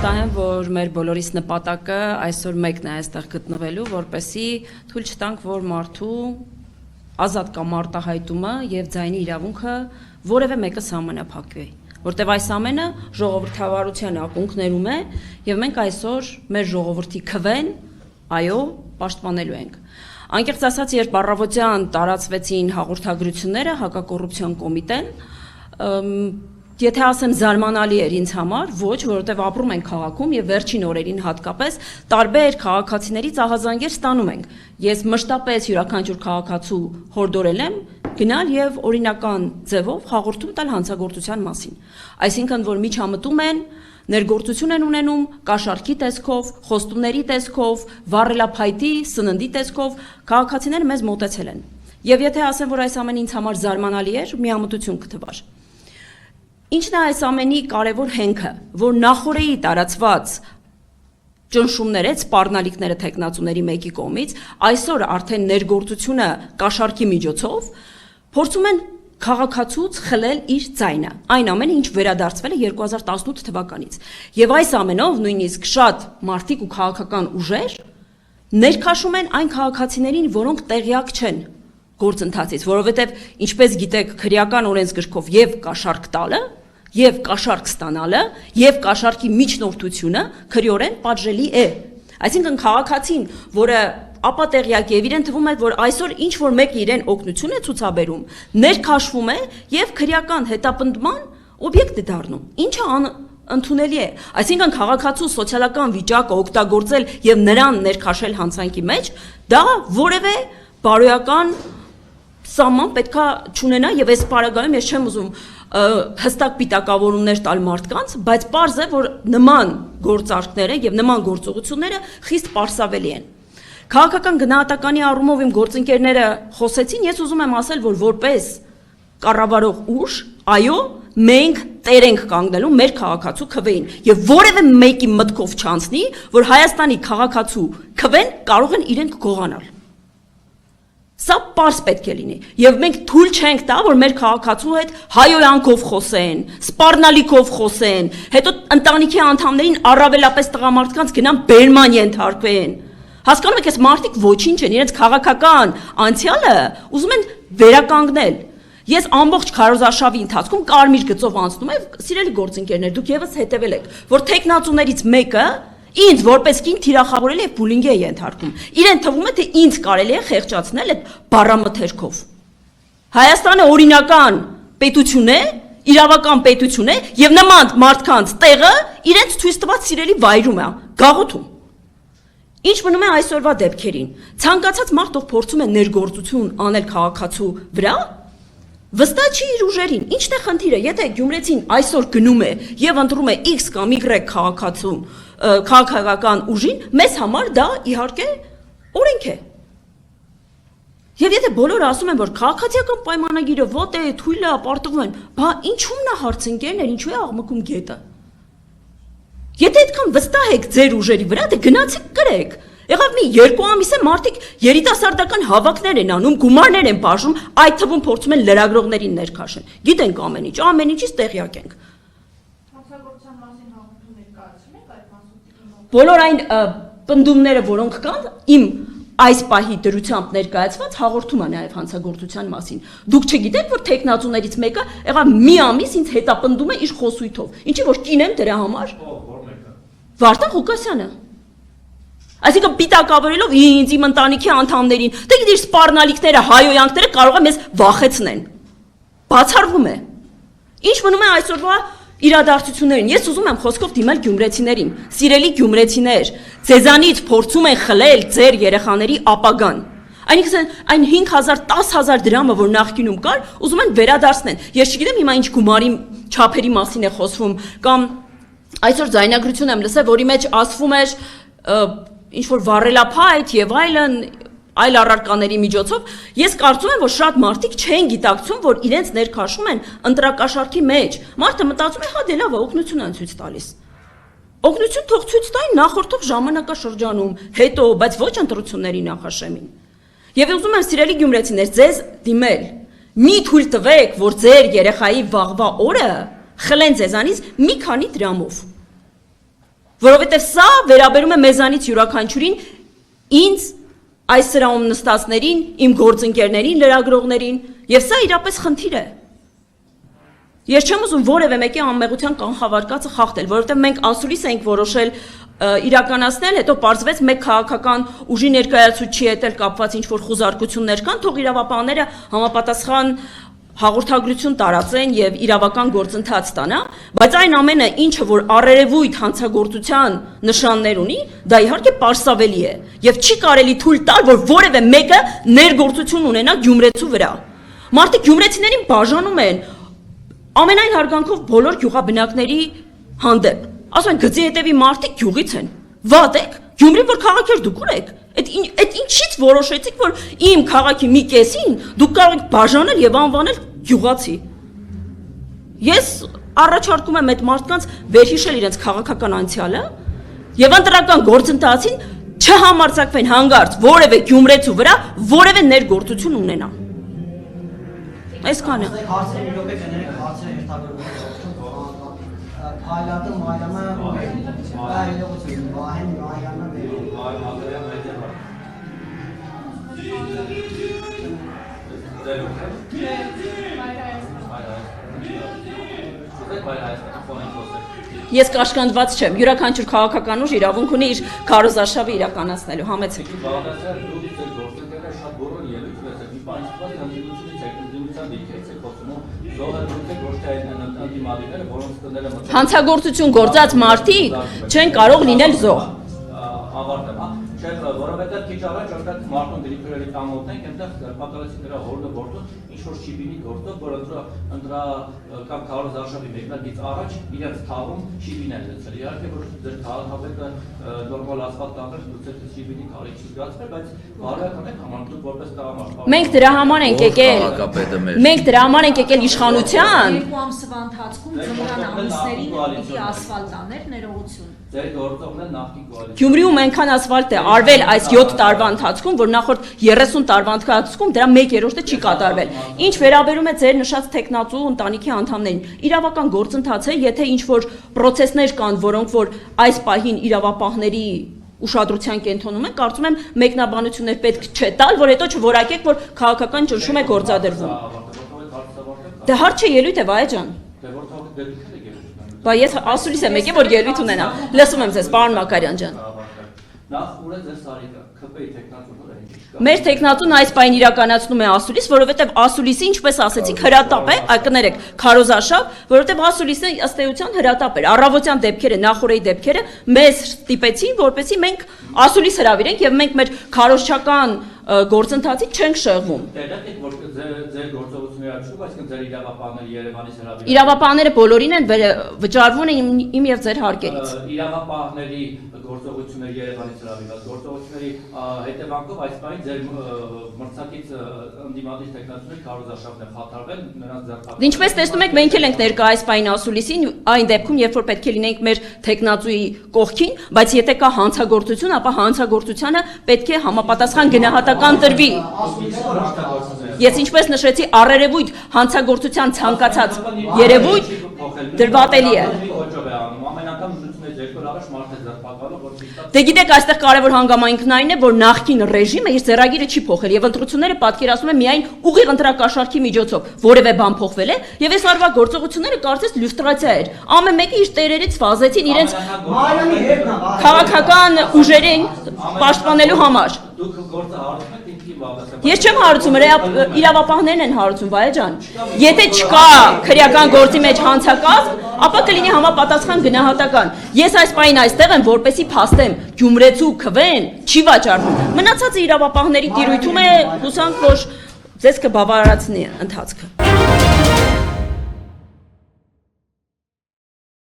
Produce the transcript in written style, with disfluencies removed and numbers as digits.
վստահ եմ, որ մեր բոլորիս նպատակը այսօր մեկն է այստեղ գտնվելու, որպեսզի թույլ չտանք, որ մարդու ազատ կամ արտահայտումը եւ ձայնի իրավունքը որևէ մեկը սահմանափակվի, որտեղ այս ամենը ժողովրդավարության ակունքներում է եւ մենք այսօր մեր ժողովրդի քվեն, այո, պաշտպանելու ենք։ Անկեղծ ասած, երբ առավոտյան տարածվեցին հաղորդագրությունները, հակակոռուպցիոն կոմիտեն, եթե ասեմ զարմանալի էր ինձ համար, ոչ, որովհետև ապրում ենք քաղաքում եւ վերջին օրերին հատկապես տարբեր քաղաքացիներից ահազանգեր ստանում ենք։ Ես մշտապես յուրաքանչյուր քաղաքացու հորդորել եմ գնալ եւ օրինական ձևով հաղորդում տալ հանցագործության մասին։ Այսինքն, որ միջամտում են, ներգործություն են ունենում կաշառքի տեսքով, խոստումների տեսքով, վառելափայտի, սննդի տեսքով, քաղաքացիները մեզ մոտեցել են։ Եվ եթե ասեմ, որ այս ամենը ինձ համար զարմանալի էր, միամտություն կթվար։ Ինչն է այս ամենի կարևոր հենքը, որ նախորդի տարածված ճնշումները, սպառնալիքները տեխնացուների մեկի կողմից, այսօր արդեն ներգործությունը կաշառքի միջոցով փորձում են քաղաքացուց խլել իր ձայնը, այն ամենը, ինչ վերադարձվել է 2018 թվականից։ Եվ այս ամենով նույնիսկ շատ մարդիկ ու քաղաքական ուժեր ներքաշում են այն քաղաքացիներին, որոնք տեղյակ չեն գործընթացից, որովհետև ինչպես գիտեք, քրեական օրենսգրքով եւ կաշառք տալը, եւ կաշառք ստանալը, եւ կաշառքի միջնորդությունը քրեորեն պատժելի է։ Այսինքն քաղաքացին, որը ապատեղյակ եւ իրեն թվում է, որ այսօր ինչ որ մեկը իրեն օգնություն է ցուցաբերում, ներքաշվում է եւ քրեական հետապնդման օբյեկտ է դառնում, ինչը ընդունելի է։ Այսինքն քաղաքացու սոցիալական վիճակը օգտագործել եւ նրան ներքաշել հանցանքի մեջ, դա որևէ բարոյական սահման պետքա չունենա եւ այս պարագայում ես չեմ ուզում հստակ պիտակավորումներ տալ մարդկանց, բայց պարզ է, որ նման գործարքները եւ նման գործողությունները խիստ պարսավելի են։ Քաղաքական գնահատականի առումով իմ գործընկերները խոսեցին, ես ուզում եմ ասել, որ որպես կառավարող ուժ, այո, մենք տեր ենք կանգնելու մեր քաղաքացու քվեին եւ որևէ մեկի մտքով չանցնի, որ Հայաստանի քաղաքացու քվեն կարող են իրենք գողանալ։ Սա պարզ պետք է լինի, եւ մենք թույլ չենք տա, որ մեր քաղաքացու հետ հայոյանքով խոսեն, սպառնալիքով խոսեն, հետո ընտանիքի անդամներին առավելապես տղամարդկանց գնան բերման ենթարկվեն։ Հասկանում եք, այս մարդիկ ոչինչ են, իրենց քաղաքական անցյալը ուզում են վերականգնել։ Ես ամբողջ քարոզարշավի ընթացքում կարմիր գծով անցնում եմ, սիրելի գործընկերներ, դուք եւս հետևել եք, որ տեխնացուներից մեկը ինձ որպես կին թիրախավորել եւ բուլինգ է ենթարկում։ Իրեն թվում է, թե ինձ կարելի է խեղճացնել այդ բառամթերքով։ Հայաստանը օրինական պետություն է, իրավական պետություն է եւ նման մարդկանց տեղը իրենց ցույց տված սիրելի վայրում է, գաղութում։ Ինչ մնում է այսօրվա դեպքերին։ Ցանկացած մարդ, ով փորձում է ներգործություն անել քաղաքացու վրա, վստահ չի իր ուժերին։ Ինչն է խնդիրը, եթե գյումրեցին այսօր գնում է եւ ընտրում է X կամ Y քաղաքացուն, քաղաքական ուժին, մեզ համար դա իհարկե օրենք է։ Եվ եթե բոլորը ասում են, որ քաղաքացիական պայմանագիրը ոտ է, թույլ է, ապարտվում են, բա ինչու՞մն է հարցընկերներ, ինչու է աղմկում գետը։ Եթե այդքան վստահ եք ձեր ուժերի վրա, դե գնացեք կրեք։ Եղավ մի 2 ամիս է մարդիկ երիտասարդական հավաքներ են անում, գումարներ են բաժնում, այդ թվում փորձում են լրագրողներին ներքաշեն։ Գիտենք ամեն ինչից տեղյակ ենք։ Հանցագործության մասին հաղորդում ներկայացնում եք այդ մասով։ Բոլոր այն պնդումները, որոնք կան, իմ այս պահի դրությամբ ներկայացված հաղորդում է նաև հանցագործության մասին։ Դուք չգիտեք, որ տեխնացուներից մեկը եղավ մի ամիս ինձ հետապնդում է իր խոսույթով։ Ինչի որ կինեմ դրա համար։ Վարդան Ղուկասյանը։ Այսինքն պիտակավորելով ինձ իմ ընտանիքի անդամներին, դե գիտիր սպառնալիքները, հայոյանքները կարող է մեզ վախեցնեն։ Բացառվում է։ Ինչ մնում է այսօրվա իրադարձություններին։ Ես ուզում եմ խոսքով դիմել գյումրեցիներին։ Սիրելի գյումրեցիներ, ձեզանից փորձում են խլել ձեր երեխաների ապագան։ Այնինքն այն 5000, 10000 դրամը, որ նախկինում կար, ուզում են վերադարձնեն։ Ես չգիտեմ հիմա ինչ գումարի չափերի մասին է խոսվում, կամ այսօր ձայնագրություն եմ լսել, որի մեջ ասվում էր ինչ որ վառելափայտ եւ այլ առարկաների միջոցով, ես կարծում եմ, որ շատ մարդիկ չեն գիտակցում, որ իրենց ներքաշում են ընտրակաշառքի մեջ։ Մարդը մտածում է, հա դե լավ է, օգնություն են ցույց տալիս։ Օգնություն թող ցույց տային նախորդող ժամանակաշրջանում, հետո, բայց ոչ ընտրությունների նախաշեմին։ Եվ ուզում եմ սիրելի գյումրեցիներ, ձեզ դիմել, մի թույլ տվեք, որ ձեր երեխայի վաղվա օրը խլեն ձեզանից մի քանի դրամով։ Որովհետև սա վերաբերում է մեզանից յուրաքանչյուրին, ինձ, այս սրահում նստածներին, իմ գործընկերներին, լրագրողներին, եւ սա իրապես խնդիր է։ Ես չեմ ուզում որևէ մեկի անմեղության կանխավարկածը խախտել, որովհետև մենք ասուլիս ենք որոշել իրականացնել, հետո պարզվեց մեկ քաղաքական ուժի ներկայացուցիչի հետ էլ կապված ինչ-որ խուզարկություններ կան, թող իրավապահները համապատասխան հաղորդագրություն տարածեն եւ իրավական գործընթաց տանա, բայց այն ամենը, ինչը որ առերևույթ հանցագործության նշաններ ունի, դա իհարկե պարսավելի է եւ չի կարելի թույլ տալ, որ որևէ մեկը ներգործություն ունենա Գյումրեցու վրա։ Մարդիկ գյումրեցիներին բաժանում են ամենայն հարգանքով բոլոր գյուղաբնակների հանդեպ։ Ասում են գծի հետևի մարդիկ գյուղից են։ Վատ եք, Գյումրին որ քաղաք էր դուք ուր եք։ Այդ ինչից որոշեցիք, որ իմ քաղաքի մի կեսին դուք կարող եք բաժանել եւ անվանել գյուղացի։ Ես առաջարկում եմ այդ մարդկանց վերհիշել իրենց քաղաքական անցյալը եւ ընտրական գործընթացին չհամարձակվեն հանգարց որևէ գյումրեցու վրա որևէ ներգործություն ունենա։ Այսքանը։ Ես կաշկանդված չեմ, յուրաքանչյուր քաղաքական ուժ իրավունք ունի իր քարոզարշավը իրականացնելու, համեցեք։ Հանցագործություն գործած մարդիկ չեն կարող լինել զոհ։ Որովհետև քիչ առաջ օրինակ Մարտուն դիրքերի տամոթենք, այնտեղ պատահեցի նրա հորը գործում, ինչ որ շիբինի գործով, որ ընդրա կամ քարոզարշավի մեկնարկից առաջ իրենց թաղում շիբին են լցել։ Իհարկե որ ձեր քաղաքապետը նորմալ ասֆալտ տաներ, լուծել շիբինի քարի չի զգացվել, բայց բարոյական եք համարում որպես տղամարդ։ Մենք դրա համար ենք եկել։ Մենք դրա համար ենք եկել իշխանության։ 2 ամսվա ընթացքում ձմռան ամիսներին պիտի ասֆալտ աներ ներողություն։ Ձեր գործողն է նախկին կոալիցիա։ Գյումրիում այնքան ասֆալտ է արվել այս 7 տարվա ընթացքում, որ նախորդ 30 տարվա ընթացքում դրա 1/3-ը չի կատարվել։ Ինչ վերաբերում է ձեր նշած տեխնացու ընտանիքի անդամներին, իրավական գործընթաց է, եթե ինչ-որ պրոցեսներ կան, որոնք որ այս պահին իրավապահների ուշադրության կենտրոնում են, կարծում եմ մեկնաբանություններ պետք չէ տալ, որ հետո չորակեք, որ քաղաքական ճնշում է գործադրվում։ Դե հարց չէ ելույթ է, Վայե ջան։ Դե որտեղ դեպքեր եք ելույթ։ Բա ես ասուլիս եմ եկել, որ ելույթ ունենամ։ Լսում եմ ձեզ, պարոն Մակարյան ջան։ Նախ ուր է ձեր սարիկը, ԿՊ-ի տեխնատուները ինչ կա։ Մեր տեխնատուն այս պայն իրականացնում է ասուլիս, որովհետև ասուլիսը, ինչպես ասեցիք, հրատապ է, կներեք, քարոզարշավ, որովհետև ասուլիսը ըստ էության հրատապ էր։ Առավոտյան դեպքերը, նախորդի դեպքերը մեզ ստիպեցին, որպեսզի մենք ասուլիս հրավիրենք եւ մենք մեր քարոզչական գործընթացից չենք շեղվում։ Տեղեկ եք, որ ձեր գործողությունները աչքում, այսինքն ձեր իրավապահները Երևանից հրավիրել։ Իրավապահները բոլորին են վճարվում են իմ եւ ձեր հարկերից։ Իրավապահների գործողությունները Երևանից հրավիրված գործողությունների հետևանքով այս պահին ձեր մրցակից ընդդիմադիր տեխնատուների քարոզարշավն է խաթարվել, նրանց ձեռքբերել։ Ինչպես տեսնում եք, մենք էլ ենք ներկա այս պահին ասուլիսին, այն դեպքում, երբ որ պետք է լինենք մեր տեխնատուի կողքին, բայց եթե կա հանցագործություն, ապա հանցագործությանը պետք է համապատասխան գնահատական տրվի։ Ես ինչպես նշեցի, առերևույթ հանցագործության ցանկացած երևույթ դրվատելի է։ Դե գիտեք, այստեղ կարևոր հանգամանքն այն է, որ նախկին ռեժիմը իր ձեռագիրը չի փոխել եւ ընտրությունները պատկերացնում է միայն ուղիղ ընտրակաշառքի միջոցով, որևէ բան փոխվել է եւ այս արվա գործողությունները կարծես լյուստրացիա էր։ Ամեն մեկը իր տերերից վազեցին իրենց քաղաքական ուժերին պաշտպանելու համար։ Դուք գործը հարուցում եք ինքնին բաղացան։ Ես չեմ հարուցում, իրավապահներն են հարուցում, Վայե ջան։ Եթե չկա քրեական գործի մեջ հանցակազմ, ապա կլինի համապատասխան գնահատական։ Ես այս պահին այստեղ եմ, որպեսի փաստեմ, Գյումրեցու քվեն չի վաճառվում։ Մնացածը իրավապահների տիրույթում է, հուսանք, որ ձեզ կբավարարեցնի ընթացքը։